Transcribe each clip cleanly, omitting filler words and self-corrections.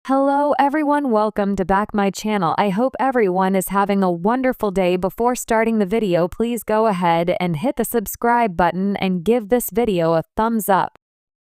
Hello everyone, welcome to back my channel. I hope everyone is having a wonderful day. Before starting the video, please go ahead and hit the subscribe button and give this video a thumbs up.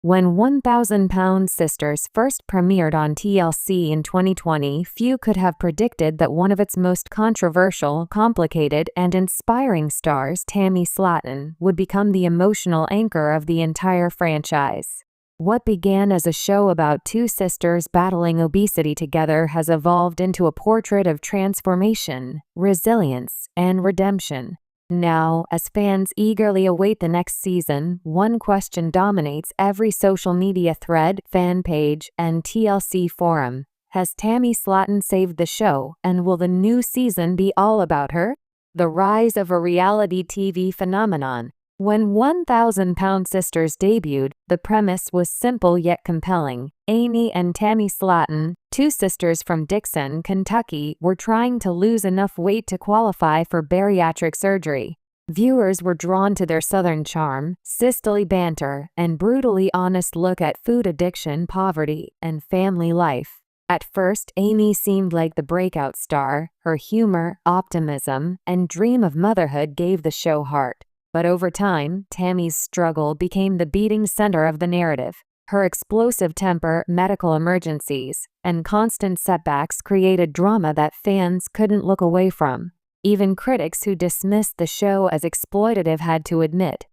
When 1,000-Pound Sisters first premiered on TLC in 2020, few could have predicted that one of its most controversial, complicated, and inspiring stars, Tammy Slaton, would become the emotional anchor of the entire franchise. What began as a show about two sisters battling obesity together has evolved into a portrait of transformation, resilience, and redemption. Now, as fans eagerly await the next season, one question dominates every social media thread, fan page, and TLC forum. Has Tammy Slaton saved the show, and will the new season be all about her? The rise of a reality TV phenomenon. When 1,000-Pound Sisters debuted, the premise was simple yet compelling. Amy and Tammy Slaton, two sisters from Dixon, Kentucky, were trying to lose enough weight to qualify for bariatric surgery. Viewers were drawn to their southern charm, sisterly banter, and brutally honest look at food addiction, poverty, and family life. At first, Amy seemed like the breakout star. Her humor, optimism, and dream of motherhood gave the show heart. But over time, Tammy's struggle became the beating center of the narrative. Her explosive temper, medical emergencies, and constant setbacks created drama that fans couldn't look away from. Even critics who dismissed the show as exploitative had to admit,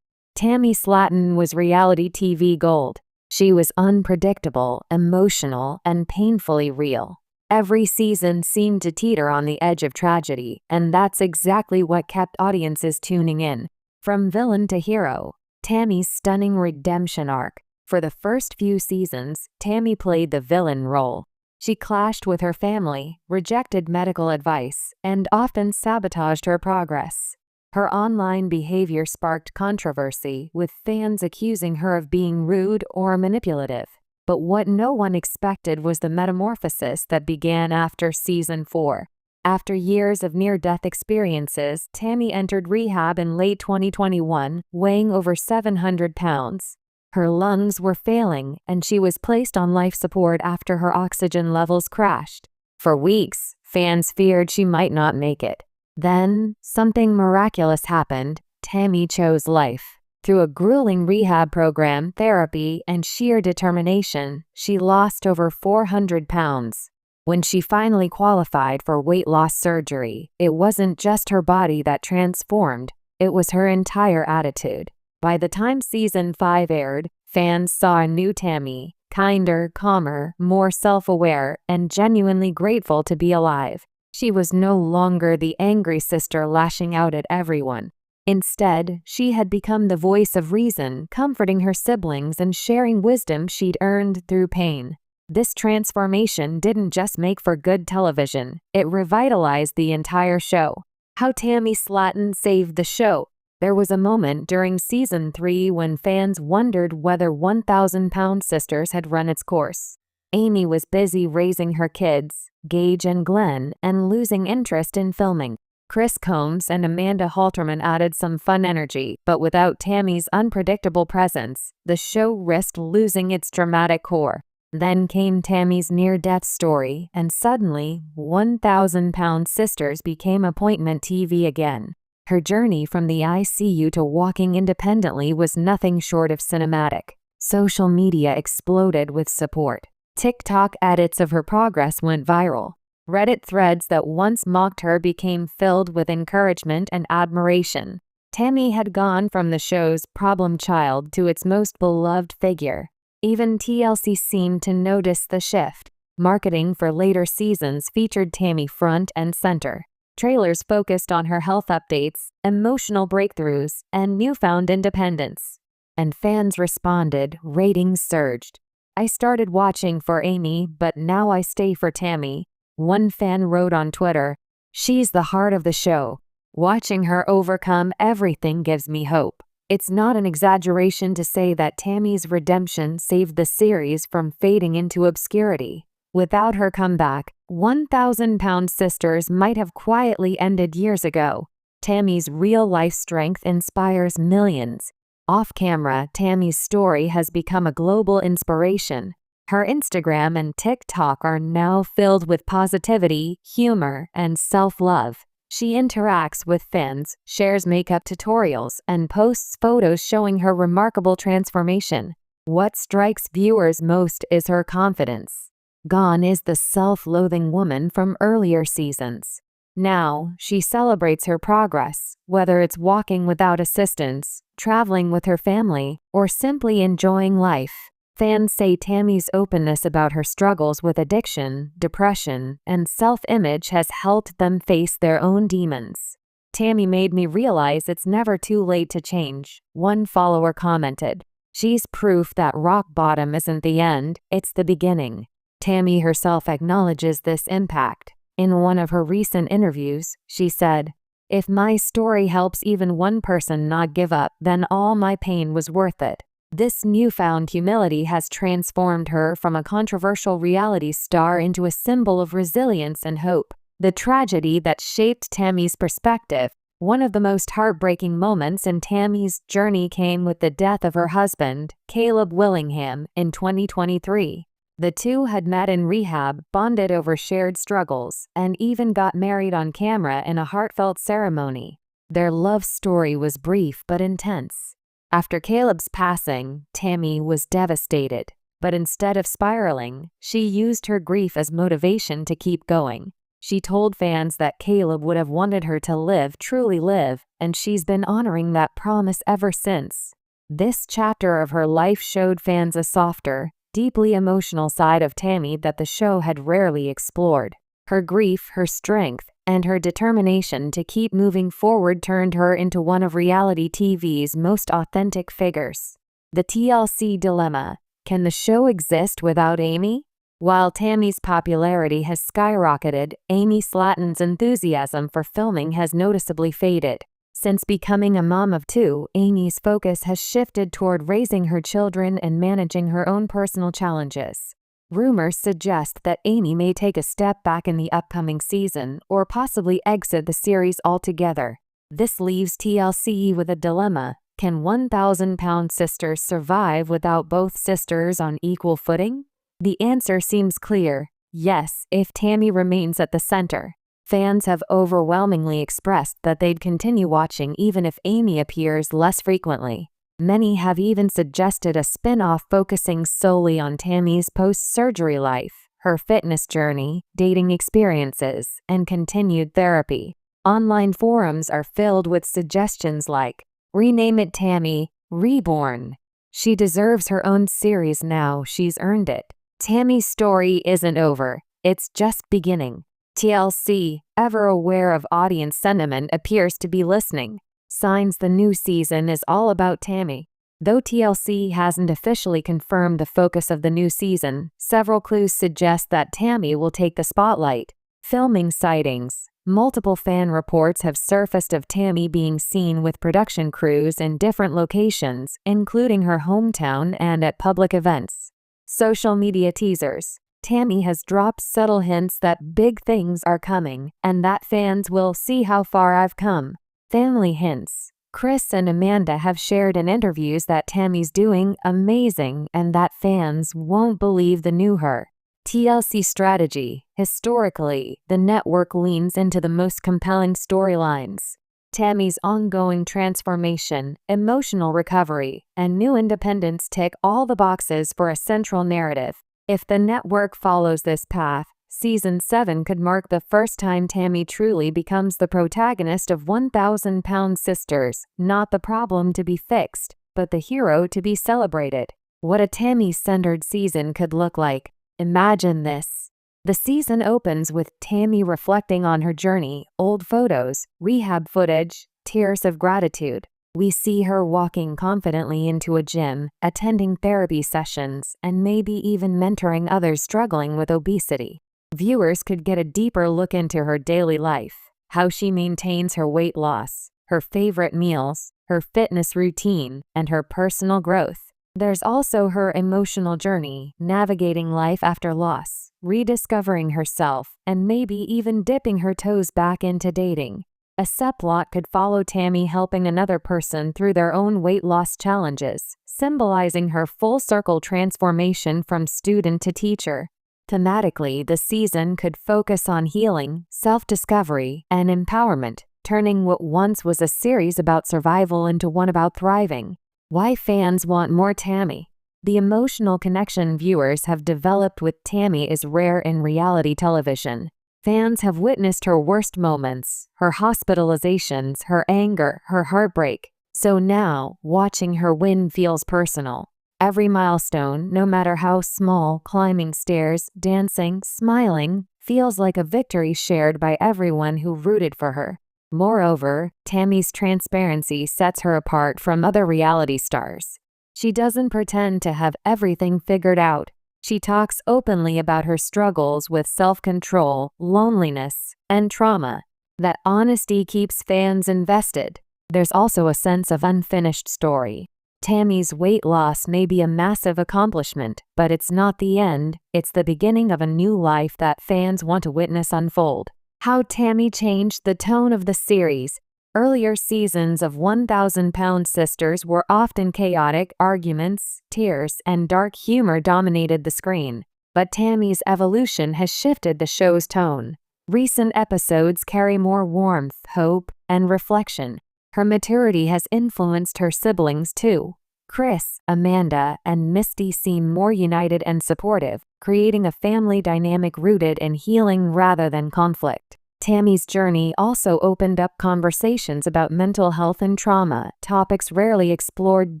Tammy Slaton was reality TV gold. She was unpredictable, emotional, and painfully real. Every season seemed to teeter on the edge of tragedy, and that's exactly what kept audiences tuning in. From villain to hero, Tammy's stunning redemption arc. For the first few seasons, Tammy played the villain role. She clashed with her family, rejected medical advice, and often sabotaged her progress. Her online behavior sparked controversy, with fans accusing her of being rude or manipulative. But what no one expected was the metamorphosis that began after season 4. After years of near-death experiences, Tammy entered rehab in late 2021, weighing over 700 pounds. Her lungs were failing, and she was placed on life support after her oxygen levels crashed. For weeks, fans feared she might not make it. Then, something miraculous happened. Tammy chose life. Through a grueling rehab program, therapy, and sheer determination, she lost over 400 pounds. When she finally qualified for weight loss surgery, it wasn't just her body that transformed, it was her entire attitude. By the time season 5 aired, fans saw a new Tammy, kinder, calmer, more self-aware, and genuinely grateful to be alive. She was no longer the angry sister lashing out at everyone. Instead, she had become the voice of reason, comforting her siblings and sharing wisdom she'd earned through pain. This transformation didn't just make for good television, it revitalized the entire show. How Tammy Slaton saved the show. There was a moment during season 3 when fans wondered whether 1,000-Pound Sisters had run its course. Amy was busy raising her kids, Gage and Glenn, and losing interest in filming. Chris Combs and Amanda Halterman added some fun energy, but without Tammy's unpredictable presence, the show risked losing its dramatic core. Then came Tammy's near-death story, and suddenly, 1,000-Pound Sisters became appointment TV again. Her journey from the ICU to walking independently was nothing short of cinematic. Social media exploded with support. TikTok edits of her progress went viral. Reddit threads that once mocked her became filled with encouragement and admiration. Tammy had gone from the show's problem child to its most beloved figure. Even TLC seemed to notice the shift. Marketing for later seasons featured Tammy front and center. Trailers focused on her health updates, emotional breakthroughs, and newfound independence. And fans responded, ratings surged. I started watching for Amy, but now I stay for Tammy. One fan wrote on Twitter, "She's the heart of the show. Watching her overcome everything gives me hope." It's not an exaggeration to say that Tammy's redemption saved the series from fading into obscurity. Without her comeback, 1,000-Pound Sisters might have quietly ended years ago. Tammy's real-life strength inspires millions. Off camera, Tammy's story has become a global inspiration. Her Instagram and TikTok are now filled with positivity, humor, and self-love. She interacts with fans, shares makeup tutorials, and posts photos showing her remarkable transformation. What strikes viewers most is her confidence. Gone is the self-loathing woman from earlier seasons. Now, she celebrates her progress, whether it's walking without assistance, traveling with her family, or simply enjoying life. Fans say Tammy's openness about her struggles with addiction, depression, and self-image has helped them face their own demons. "Tammy made me realize it's never too late to change," one follower commented. "She's proof that rock bottom isn't the end, it's the beginning." Tammy herself acknowledges this impact. In one of her recent interviews, she said, "If my story helps even one person not give up, then all my pain was worth it." This newfound humility has transformed her from a controversial reality star into a symbol of resilience and hope. The tragedy that shaped Tammy's perspective. One of the most heartbreaking moments in Tammy's journey came with the death of her husband, Caleb Willingham, in 2023. The two had met in rehab, bonded over shared struggles, and even got married on camera in a heartfelt ceremony. Their love story was brief but intense. After Caleb's passing, Tammy was devastated, but instead of spiraling, she used her grief as motivation to keep going. She told fans that Caleb would have wanted her to live, truly live, and she's been honoring that promise ever since. This chapter of her life showed fans a softer, deeply emotional side of Tammy that the show had rarely explored. Her grief, her strength, and her determination to keep moving forward turned her into one of reality TV's most authentic figures. The TLC dilemma: can the show exist without Amy? While Tammy's popularity has skyrocketed, Amy Slaton's enthusiasm for filming has noticeably faded. Since becoming a mom of two, Amy's focus has shifted toward raising her children and managing her own personal challenges. Rumors suggest that Amy may take a step back in the upcoming season or possibly exit the series altogether. This leaves TLC with a dilemma: can 1,000-pound sisters survive without both sisters on equal footing? The answer seems clear: yes, if Tammy remains at the center. Fans have overwhelmingly expressed that they'd continue watching even if Amy appears less frequently. Many have even suggested a spin-off focusing solely on Tammy's post-surgery life, her fitness journey, dating experiences, and continued therapy. Online forums are filled with suggestions like, "Rename it Tammy, Reborn. She deserves her own series now, she's earned it. Tammy's story isn't over, it's just beginning." TLC, ever aware of audience sentiment, appears to be listening. Signs the new season is all about Tammy. Though TLC hasn't officially confirmed the focus of the new season, several clues suggest that Tammy will take the spotlight. Filming sightings. Multiple fan reports have surfaced of Tammy being seen with production crews in different locations, including her hometown and at public events. Social media teasers. Tammy has dropped subtle hints that big things are coming, and that fans will see how far I've come. Family hints. Chris and Amanda have shared in interviews that Tammy's doing amazing and that fans won't believe the new her. TLC strategy. Historically, the network leans into the most compelling storylines. Tammy's ongoing transformation, emotional recovery, and new independence tick all the boxes for a central narrative. If the network follows this path, Season 7 could mark the first time Tammy truly becomes the protagonist of 1,000-Pound Sisters, not the problem to be fixed, but the hero to be celebrated. What a Tammy-centered season could look like. Imagine this. The season opens with Tammy reflecting on her journey, old photos, rehab footage, tears of gratitude. We see her walking confidently into a gym, attending therapy sessions, and maybe even mentoring others struggling with obesity. Viewers could get a deeper look into her daily life, how she maintains her weight loss, her favorite meals, her fitness routine, and her personal growth. There's also her emotional journey, navigating life after loss, rediscovering herself, and maybe even dipping her toes back into dating. A subplot could follow Tammy helping another person through their own weight loss challenges, symbolizing her full-circle transformation from student to teacher. Thematically, the season could focus on healing, self-discovery, and empowerment, turning what once was a series about survival into one about thriving. Why fans want more Tammy? The emotional connection viewers have developed with Tammy is rare in reality television. Fans have witnessed her worst moments, her hospitalizations, her anger, her heartbreak. So now, watching her win feels personal. Every milestone, no matter how small, climbing stairs, dancing, smiling, feels like a victory shared by everyone who rooted for her. Moreover, Tammy's transparency sets her apart from other reality stars. She doesn't pretend to have everything figured out. She talks openly about her struggles with self-control, loneliness, and trauma. That honesty keeps fans invested. There's also a sense of unfinished story. Tammy's weight loss may be a massive accomplishment, but it's not the end, it's the beginning of a new life that fans want to witness unfold. How Tammy changed the tone of the series. Earlier seasons of 1,000-Pound Sisters were often chaotic, arguments, tears, and dark humor dominated the screen. But Tammy's evolution has shifted the show's tone. Recent episodes carry more warmth, hope, and reflection. Her maturity has influenced her siblings too. Chris, Amanda, and Misty seem more united and supportive, creating a family dynamic rooted in healing rather than conflict. Tammy's journey also opened up conversations about mental health and trauma, topics rarely explored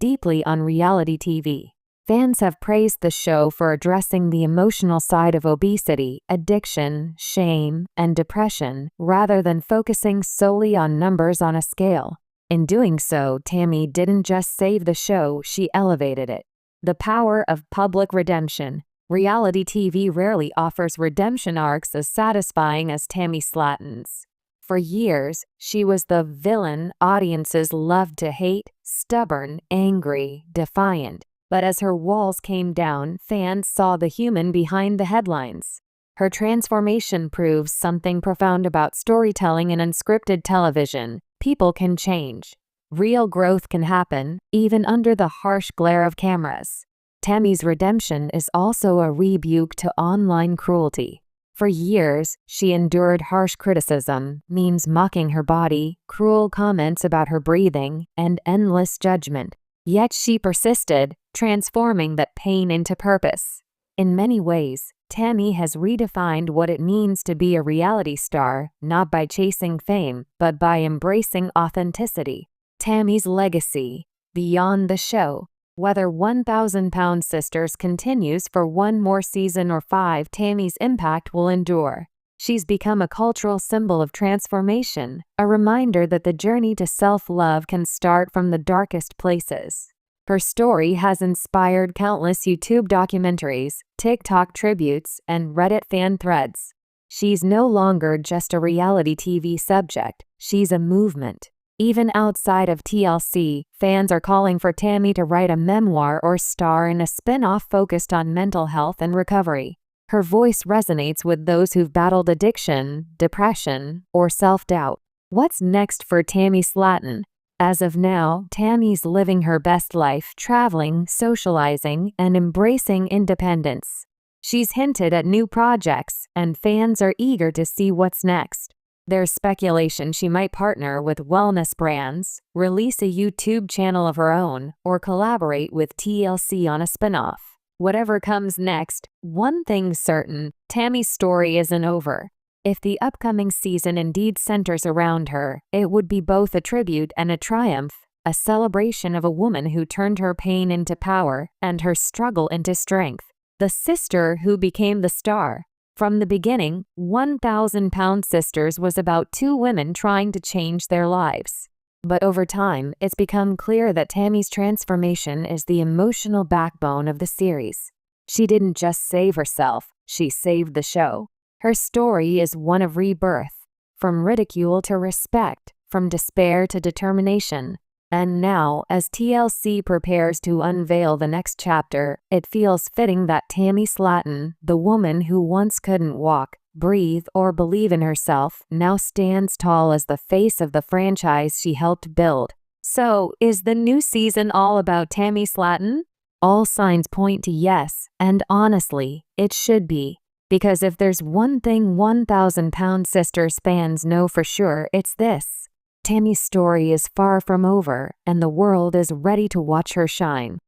deeply on reality TV. Fans have praised the show for addressing the emotional side of obesity, addiction, shame, and depression, rather than focusing solely on numbers on a scale. In doing so, Tammy didn't just save the show, she elevated it. The power of public redemption. Reality TV rarely offers redemption arcs as satisfying as Tammy Slaton's. For years, she was the villain audiences loved to hate, stubborn, angry, defiant. But as her walls came down, fans saw the human behind the headlines. Her transformation proves something profound about storytelling in unscripted television. People can change. Real growth can happen, even under the harsh glare of cameras. Tammy's redemption is also a rebuke to online cruelty. For years, she endured harsh criticism, memes mocking her body, cruel comments about her breathing, and endless judgment. Yet she persisted, transforming that pain into purpose. In many ways, Tammy has redefined what it means to be a reality star, not by chasing fame, but by embracing authenticity. Tammy's legacy. Beyond the show. Whether 1,000-Pound Sisters continues for one more season or 5, Tammy's impact will endure. She's become a cultural symbol of transformation, a reminder that the journey to self-love can start from the darkest places. Her story has inspired countless YouTube documentaries, TikTok tributes, and Reddit fan threads. She's no longer just a reality TV subject, she's a movement. Even outside of TLC, fans are calling for Tammy to write a memoir or star in a spin-off focused on mental health and recovery. Her voice resonates with those who've battled addiction, depression, or self-doubt. What's next for Tammy Slaton? As of now, Tammy's living her best life, traveling, socializing, and embracing independence. She's hinted at new projects, and fans are eager to see what's next. There's speculation she might partner with wellness brands, release a YouTube channel of her own, or collaborate with TLC on a spin-off. Whatever comes next, one thing's certain, Tammy's story isn't over. If the upcoming season indeed centers around her, it would be both a tribute and a triumph, a celebration of a woman who turned her pain into power and her struggle into strength. The sister who became the star. From the beginning, 1,000-Pound Sisters was about 2 women trying to change their lives. But over time, it's become clear that Tammy's transformation is the emotional backbone of the series. She didn't just save herself, she saved the show. Her story is one of rebirth. From ridicule to respect, from despair to determination. And now, as TLC prepares to unveil the next chapter, it feels fitting that Tammy Slaton, the woman who once couldn't walk, breathe, or believe in herself, now stands tall as the face of the franchise she helped build. So, is the new season all about Tammy Slaton? All signs point to yes, and honestly, it should be. Because if there's one thing 1,000-pound sisters fans know for sure, it's this. Tammy's story is far from over, and the world is ready to watch her shine.